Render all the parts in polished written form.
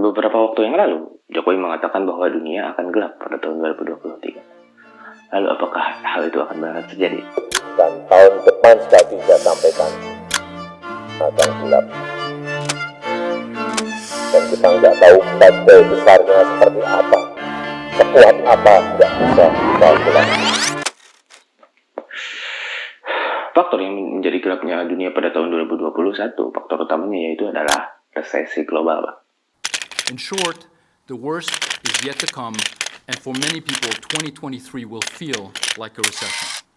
Beberapa waktu yang lalu, Jokowi mengatakan bahwa dunia akan gelap pada tahun 2023. Lalu apakah hal itu akan benar terjadi? Dan tahun depan sudah bisa sampaikan akan gelap. Dan kita nggak tahu badai besarnya seperti apa, sekuat apa nggak bisa kita bilang. Faktor yang menjadi gelapnya dunia pada tahun 2021, faktor utamanya yaitu adalah resesi global, Pak. In short, the worst is yet to come, and for many people, 2023 will feel like a recession.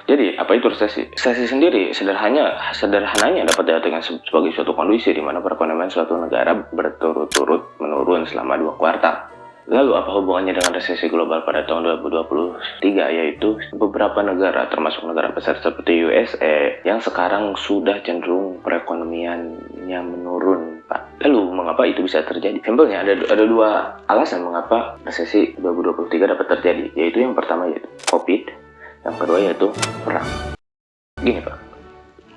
Jadi, apa itu resesi? Resesi sendiri sederhananya dapat diartikan sebagai suatu kondisi di mana perekonomian suatu negara berturut-turut menurun selama 2 kuartal. Lalu apa hubungannya dengan resesi global pada tahun 2023, yaitu beberapa negara termasuk negara besar seperti USA yang sekarang sudah cenderung perekonomiannya menurun, Pak. Lalu mengapa itu bisa terjadi? Simpelnya ada 2 alasan mengapa resesi 2023 dapat terjadi, yaitu yang pertama yaitu COVID, yang kedua yaitu perang. Gini, Pak.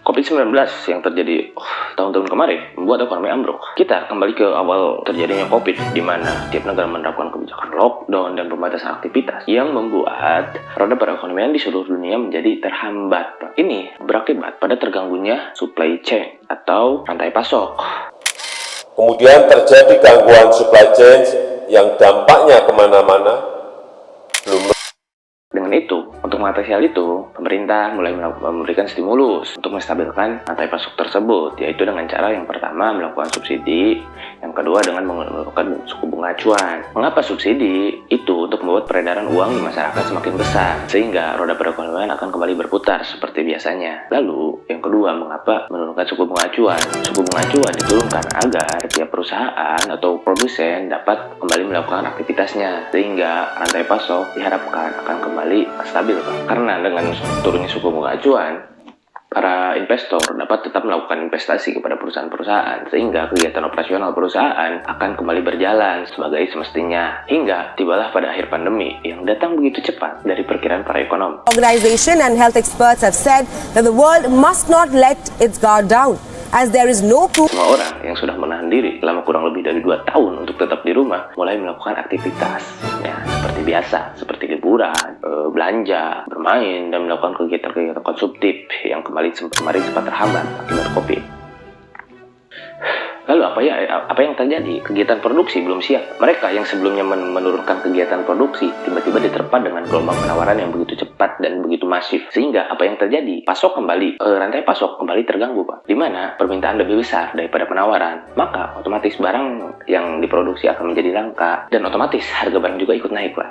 COVID-19 yang terjadi tahun-tahun kemarin membuat ekonomi ambruk. Kita kembali ke awal terjadinya COVID, di mana tiap negara menerapkan kebijakan lockdown dan pembatasan aktivitas yang membuat roda perekonomian di seluruh dunia menjadi terhambat, Pak. Ini berakibat pada terganggunya supply chain atau rantai pasok. Kemudian terjadi gangguan supply chain yang dampaknya kemana-mana. Dengan itu, untuk mengatasi hal itu, pemerintah mulai memberikan stimulus untuk menstabilkan rantai pasok tersebut, yaitu dengan cara yang pertama melakukan subsidi, yang kedua dengan melakukan suku bunga acuan. Mengapa subsidi? Itu untuk membuat peredaran uang di masyarakat semakin besar, sehingga roda perekonomian akan kembali berputar seperti biasanya. Lalu, yang kedua, mengapa menurunkan suku bunga acuan? Suku bunga acuan diturunkan agar tiap perusahaan atau produsen dapat kembali melakukan aktivitasnya, sehingga rantai pasok diharapkan akan kembali stabil, Pak. Karena dengan turunnya suku bunga acuan, para investor dapat tetap melakukan investasi kepada perusahaan-perusahaan, sehingga kegiatan operasional perusahaan akan kembali berjalan sebagai semestinya, hingga tibalah pada akhir pandemi yang datang begitu cepat dari perkiraan para ekonom. Organization and health experts have said that the world must not let its guard down, as there is no proof. Semua orang yang sudah menahan diri selama kurang lebih dari 2 tahun untuk tetap di rumah mulai melakukan aktivitas ya seperti biasa, seperti liburan, belanja, bermain, dan melakukan kegiatan-kegiatan konsumtif yang kemarin sempat terhambat akibat COVID. Lalu apa yang terjadi? Kegiatan produksi belum siap. Mereka yang sebelumnya menurunkan kegiatan produksi tiba-tiba diterpa dengan gelombang penawaran yang begitu cepat dan begitu masif. Sehingga apa yang terjadi? Rantai pasok kembali terganggu, Pak. Di mana permintaan lebih besar daripada penawaran. Maka otomatis barang yang diproduksi akan menjadi langka dan otomatis harga barang juga ikut naik, Pak.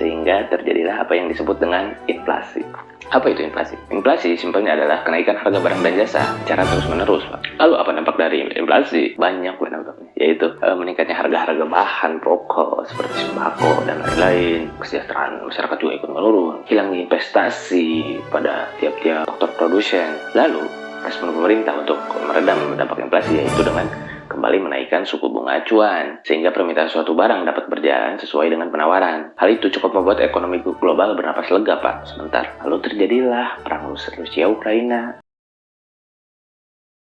Sehingga terjadilah apa yang disebut dengan inflasi. Apa itu inflasi? Inflasi simpelnya adalah kenaikan harga barang dan jasa secara terus-menerus, Pak. Lalu apa dampak dari inflasi? Banyak dampaknya, yaitu meningkatnya harga-harga bahan pokok seperti sembako dan lain-lain. Kesejahteraan masyarakat juga ikut menurun. Hilangnya investasi pada tiap-tiap sektor produsen. Lalu respon pemerintah untuk meredam dampak inflasi yaitu dengan kembali menaikkan suku bunga acuan, sehingga permintaan suatu barang dapat berjalan sesuai dengan penawaran. Hal itu cukup membuat ekonomi global bernapas lega, Pak. Sebentar, lalu terjadilah perang Rusia-Ukraina.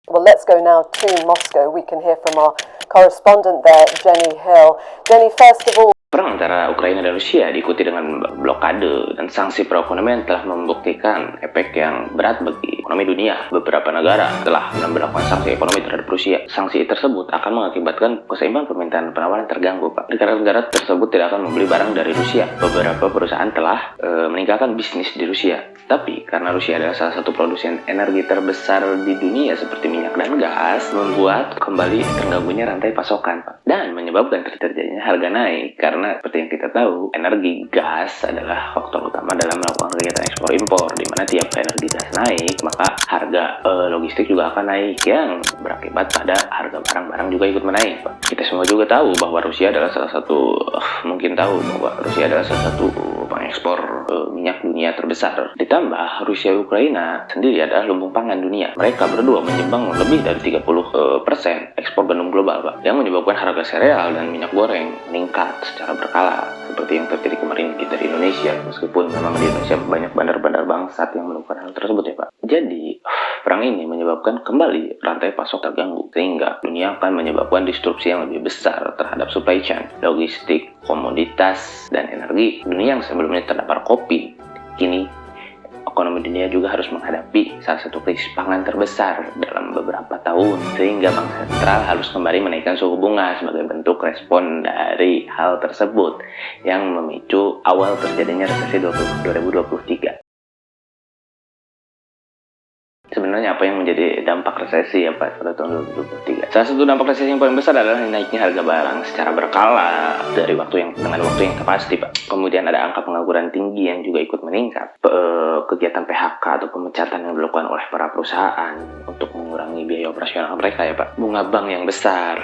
Well, let's go now to Moscow. We can hear from our correspondent there, Jenny Hill. Jenny, first of all, perang antara Ukraina dan Rusia diikuti dengan blokade dan sanksi perekonomian telah membuktikan efek yang berat bagi ekonomi dunia. Beberapa negara telah melakukan sanksi ekonomi terhadap Rusia. Sanksi tersebut akan mengakibatkan keseimbangan permintaan penawaran terganggu, Pak. Negara-negara tersebut tidak akan membeli barang dari Rusia. Beberapa perusahaan telah meninggalkan bisnis di Rusia. Tapi karena Rusia adalah salah satu produsen energi terbesar di dunia seperti minyak dan gas, membuat kembali terganggunya rantai pasokan, Pak. Dan menyebabkan terjadinya harga naik karena seperti yang kita tahu, energi gas adalah faktor utama dalam melakukan kegiatan ekspor impor, di mana tiap energi gas naik, maka harga logistik juga akan naik yang berakibat pada harga barang-barang juga ikut menaik, Pak. Kita semua juga tahu bahwa Rusia adalah salah satu pengekspor minyak dunia terbesar. Ditambah Rusia Ukraina sendiri adalah lumbung pangan dunia. Mereka berdua menyumbang lebih dari 30% ekspor gandum global, Pak, yang menyebabkan harga sereal dan minyak goreng meningkat secara berkala seperti yang terjadi kemarin kita di Indonesia. Meskipun memang di Indonesia banyak bandar-bandar bangsat yang melakukan hal tersebut ya, Pak. Jadi perang ini menyebabkan kembali rantai pasok terganggu, sehingga dunia akan menyebabkan disrupsi yang lebih besar terhadap supply chain, logistik, komoditas, dan energi. Dunia yang sebelumnya terdapat kopi, kini ekonomi dunia juga harus menghadapi salah satu krisis pangan terbesar dalam beberapa tahun, sehingga bank sentral harus kembali menaikkan suku bunga sebagai bentuk respon dari hal tersebut yang memicu awal terjadinya resesi 2023. Sebenarnya apa yang menjadi dampak resesi ya Pak pada tahun 2023? Salah satu dampak resesi yang paling besar adalah naiknya harga barang secara berkala dengan waktu yang terpasti, Pak. Kemudian ada angka pengangguran tinggi yang juga ikut meningkat. Kegiatan PHK atau pemecatan yang dilakukan oleh para perusahaan untuk mengurangi biaya operasional mereka ya Pak. Bunga bank yang besar,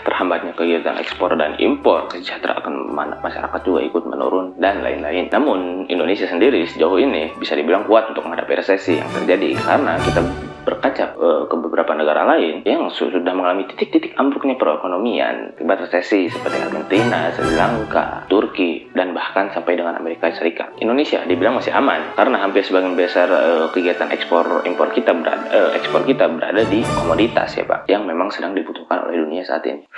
terhambatnya kegiatan ekspor dan impor, kesejahteraan masyarakat juga ikut menurun, dan lain-lain. Namun Indonesia sendiri sejauh ini bisa dibilang kuat untuk menghadapi resesi yang terjadi karena kita berkaca ke beberapa negara lain yang sudah mengalami titik-titik ambruknya perekonomian akibat resesi seperti Argentina, Sri Lanka, Turki, dan bahkan sampai dengan Amerika Serikat. Indonesia dibilang masih aman karena hampir sebagian besar kegiatan ekspor kita berada di komoditas ya Pak, yang memang sedang dibutuhkan oleh dunia saat ini.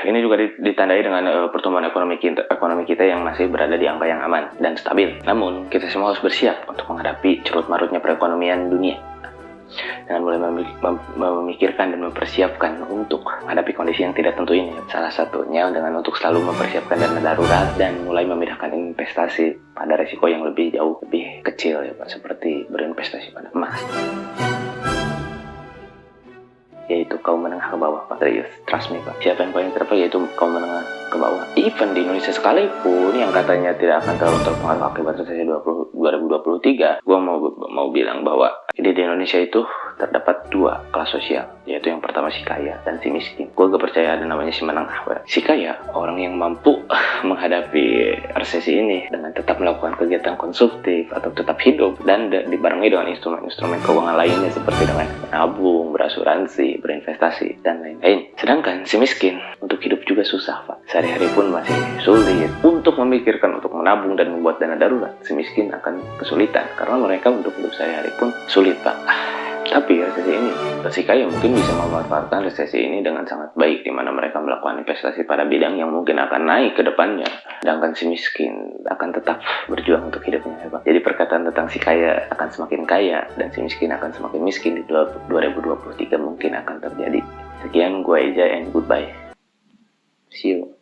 Ini juga ditandai dengan pertumbuhan ekonomi kita yang masih berada di angka yang aman dan stabil. Namun kita semua harus bersiap untuk menghadapi cerut marutnya perekonomian dunia dengan mulai memikirkan dan mempersiapkan untuk menghadapi kondisi yang tidak tentu ini. Salah satunya dengan untuk selalu mempersiapkan dana darurat dan mulai memindahkan investasi pada risiko yang lebih jauh lebih kecil ya Pak, seperti berinvestasi pada emas, yaitu kaum menengah ke bawah Pak. Serius, trust me Pak, siapa yang paling terbaik yaitu kaum menengah ke bawah. Even di Indonesia sekalipun yang katanya tidak akan terlalu terpengaruh akibat resesi 2023, gua mau bilang bahwa di Indonesia itu terdapat dua kelas sosial, yaitu yang pertama si kaya dan si miskin. Gue gak percaya ada namanya si menengah. Si kaya, orang yang mampu menghadapi resesi ini dengan tetap melakukan kegiatan konsumtif atau tetap hidup dan dibarengi dengan instrumen-instrumen keuangan lainnya seperti dengan menabung, berasuransi, berinvestasi, dan lain-lain. Sedangkan si miskin untuk hidup juga susah Pak. Sehari-hari pun masih sulit untuk memikirkan untuk menabung dan membuat dana darurat. Si miskin akan kesulitan karena mereka untuk hidup sehari-hari pun sulit Pak. Tapi resesi ini, si kaya mungkin bisa memanfaatkan resesi ini dengan sangat baik, di mana mereka melakukan investasi pada bidang yang mungkin akan naik ke depannya. Sedangkan si miskin akan tetap berjuang untuk hidupnya ya Pak. Jadi perkataan tentang si kaya akan semakin kaya dan si miskin akan semakin miskin di 2023 mungkin akan terjadi. Sekian, gue Eja and goodbye. See you.